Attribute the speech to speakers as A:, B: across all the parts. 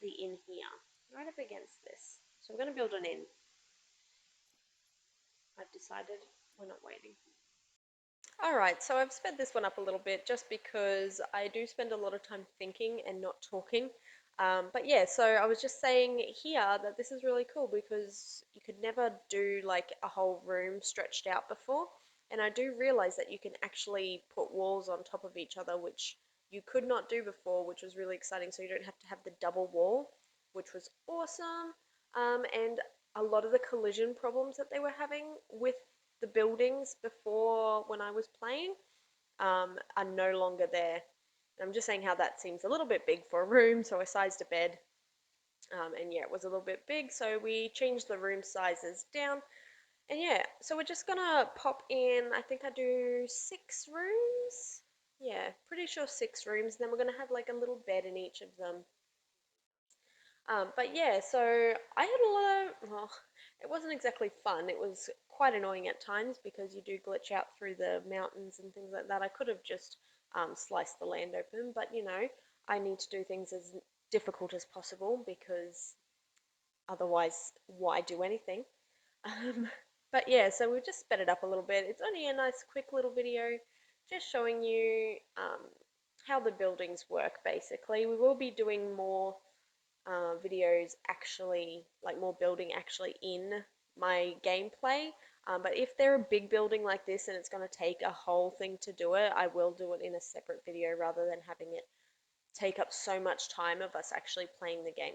A: the inn here, right up against this. So we're going to build an inn. I've decided we're not waiting. Alright, so I've sped this one up a little bit just because I do spend a lot of time thinking and not talking. But yeah, so I was just saying here that this is really cool because you could never do like a whole room stretched out before. And I do realize that you can actually put walls on top of each other, which you could not do before, which was really exciting. So you don't have to have the double wall, which was awesome. And a lot of the collision problems that they were having with the buildings before when I was playing are no longer there. And I'm just saying how that seems a little bit big for a room, so I sized a bed. And yeah, it was a little bit big, so we changed the room sizes down. And yeah, so we're just gonna pop in, I think I do 6 rooms. Yeah, pretty sure 6 rooms. And then we're gonna have like a little bed in each of them. But yeah, so I had a lot of, well, it wasn't exactly fun. It was quite annoying at times because you do glitch out through the mountains and things like that. I could have just sliced the land open, but you know, I need to do things as difficult as possible because otherwise, why do anything? Um, but yeah, so we've just sped it up a little bit. It's only a nice, quick little video just showing you how the buildings work basically. We will be doing more videos actually, like more building actually in my gameplay. But if they're a big building like this and it's going to take a whole thing to do it, I will do it in a separate video rather than having it take up so much time of us actually playing the game.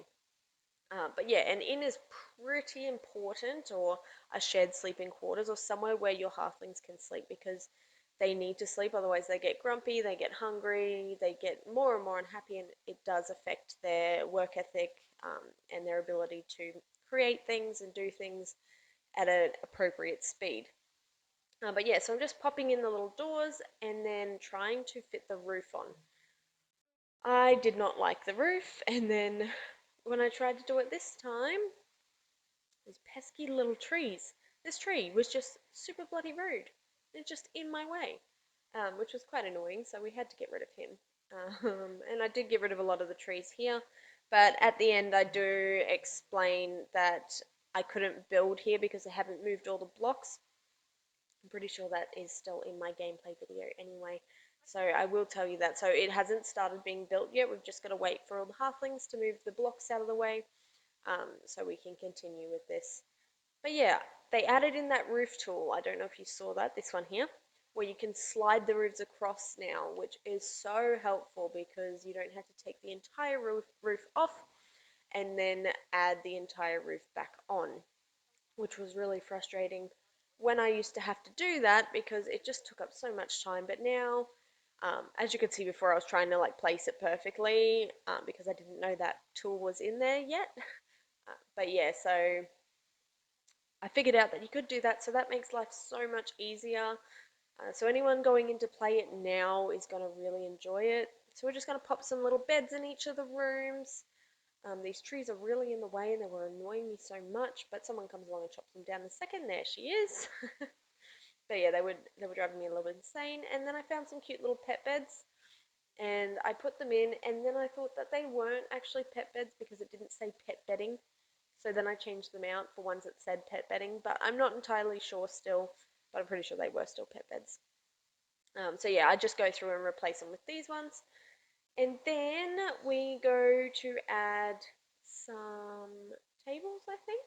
A: But yeah, an inn is pretty important, or a shared sleeping quarters, or somewhere where your halflings can sleep because they need to sleep, otherwise they get grumpy, they get hungry, they get more and more unhappy, and it does affect their work ethic and their ability to create things and do things at an appropriate speed. But yeah, so I'm just popping in the little doors and then trying to fit the roof on. I did not like the roof, and then when I tried to do it this time, those pesky little trees. This tree was just super bloody rude. It's just in my way, which was quite annoying, so we had to get rid of him. And I did get rid of a lot of the trees here, but at the end I do explain that I couldn't build here because I haven't moved all the blocks. I'm pretty sure that is still in my gameplay video anyway. So I will tell you that. So it hasn't started being built yet. We've just got to wait for all the halflings to move the blocks out of the way so we can continue with this. But yeah, they added in that roof tool. I don't know if you saw that, this one here, where you can slide the roofs across now, which is so helpful because you don't have to take the entire roof off and then add the entire roof back on, which was really frustrating when I used to have to do that because it just took up so much time. But now, as you could see before, I was trying to like place it perfectly because I didn't know that tool was in there yet. But yeah, so I figured out that you could do that, so that makes life so much easier. So anyone going in to play it now is going to really enjoy it. So we're just going to pop some little beds in each of the rooms. These trees are really in the way and they were annoying me so much, but someone comes along and chops them down in a second. There she is. But yeah, they were driving me a little bit insane. And then I found some cute little pet beds and I put them in, and then I thought that they weren't actually pet beds because it didn't say pet bedding. So then I changed them out for ones that said pet bedding, but I'm not entirely sure still, but I'm pretty sure they were still pet beds. So yeah, I just go through and replace them with these ones. And then we go to add some tables, I think.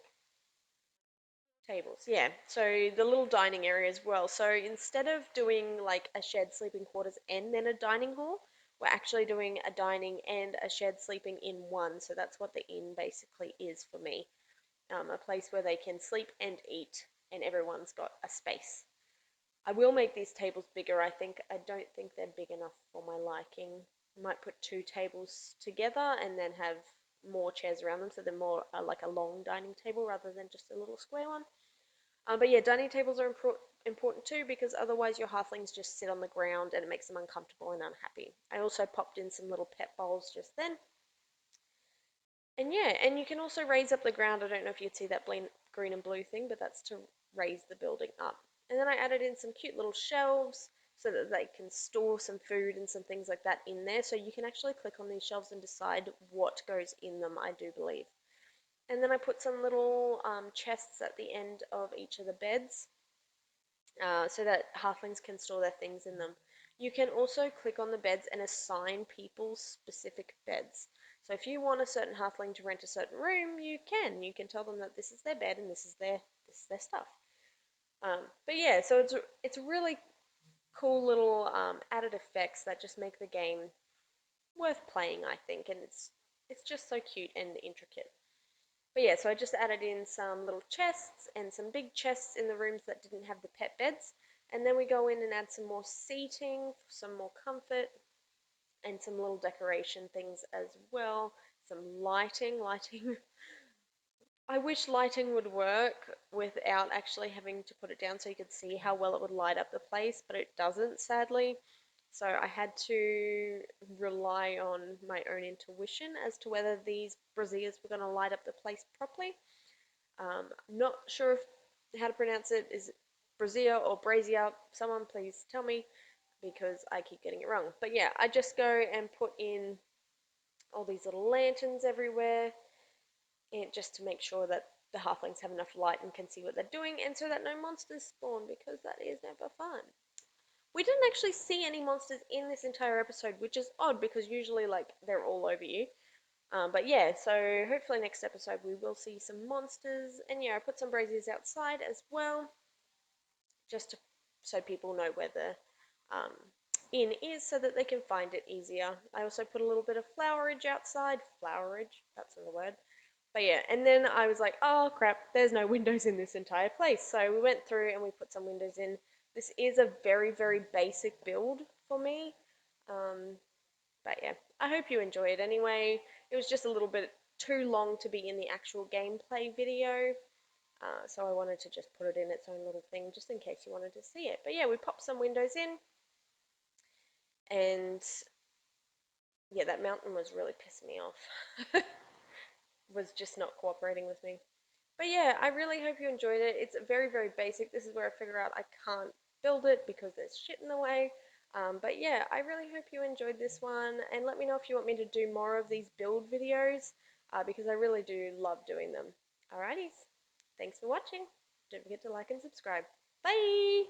A: Tables, yeah. So the little dining area as well. So instead of doing like a shared sleeping quarters and then a dining hall, we're actually doing a dining and a shared sleeping in one. So that's what the inn basically is for me. A place where they can sleep and eat, and everyone's got a space. I will make these tables bigger. I don't think they're big enough for my liking. I might put 2 tables together and then have more chairs around them, so they're more like a long dining table rather than just a little square one. But yeah, dining tables are important too because otherwise your halflings just sit on the ground and it makes them uncomfortable and unhappy. I also popped in some little pet bowls just then. And yeah, and you can also raise up the ground. I don't know if you'd see that green and blue thing, but that's to raise the building up. And then I added in some cute little shelves so that they can store some food and some things like that in there. So you can actually click on these shelves and decide what goes in them, I do believe. And then I put some little chests at the end of each of the beds so that halflings can store their things in them. You can also click on the beds and assign people specific beds. So if you want a certain halfling to rent a certain room, you can. You can tell them that this is their bed and this is their stuff. But yeah, so it's really cool little added effects that just make the game worth playing, I think, and it's just so cute and intricate. But yeah, so I just added in some little chests and some big chests in the rooms that didn't have the pet beds. And then we go in and add some more seating, some more comfort, and some little decoration things as well. Some lighting. Lighting. I wish lighting would work without actually having to put it down so you could see how well it would light up the place, but it doesn't, sadly. So I had to rely on my own intuition as to whether these braziers were going to light up the place properly. Not sure how to pronounce it. Is it brazier or brazier? Someone please tell me because I keep getting it wrong. But yeah, I just go and put in all these little lanterns everywhere and just to make sure that the halflings have enough light and can see what they're doing and so that no monsters spawn because that is never fun. We didn't actually see any monsters in this entire episode, which is odd because usually like they're all over you. But yeah, so hopefully next episode we will see some monsters. And yeah, I put some braziers outside as well, just to, so people know where the um, inn is so that they can find it easier. I also put a little bit of flowerage outside. Flowerage, that's not a word. But yeah, and then I was like, oh crap, there's no windows in this entire place. So we went through and we put some windows in. This is a very, very basic build for me. Um, but yeah, I hope you enjoy it anyway. It was just a little bit too long to be in the actual gameplay video. So I wanted to just put it in its own little thing just in case you wanted to see it. But yeah, we popped some windows in and yeah, that mountain was really pissing me off. Was just not cooperating with me. But yeah, I really hope you enjoyed it. It's very, very basic. This is where I figure out I can't build it because there's shit in the way. But yeah, I really hope you enjoyed this one. And let me know if you want me to do more of these build videos because I really do love doing them. Alrighties. Thanks for watching. Don't forget to like and subscribe. Bye!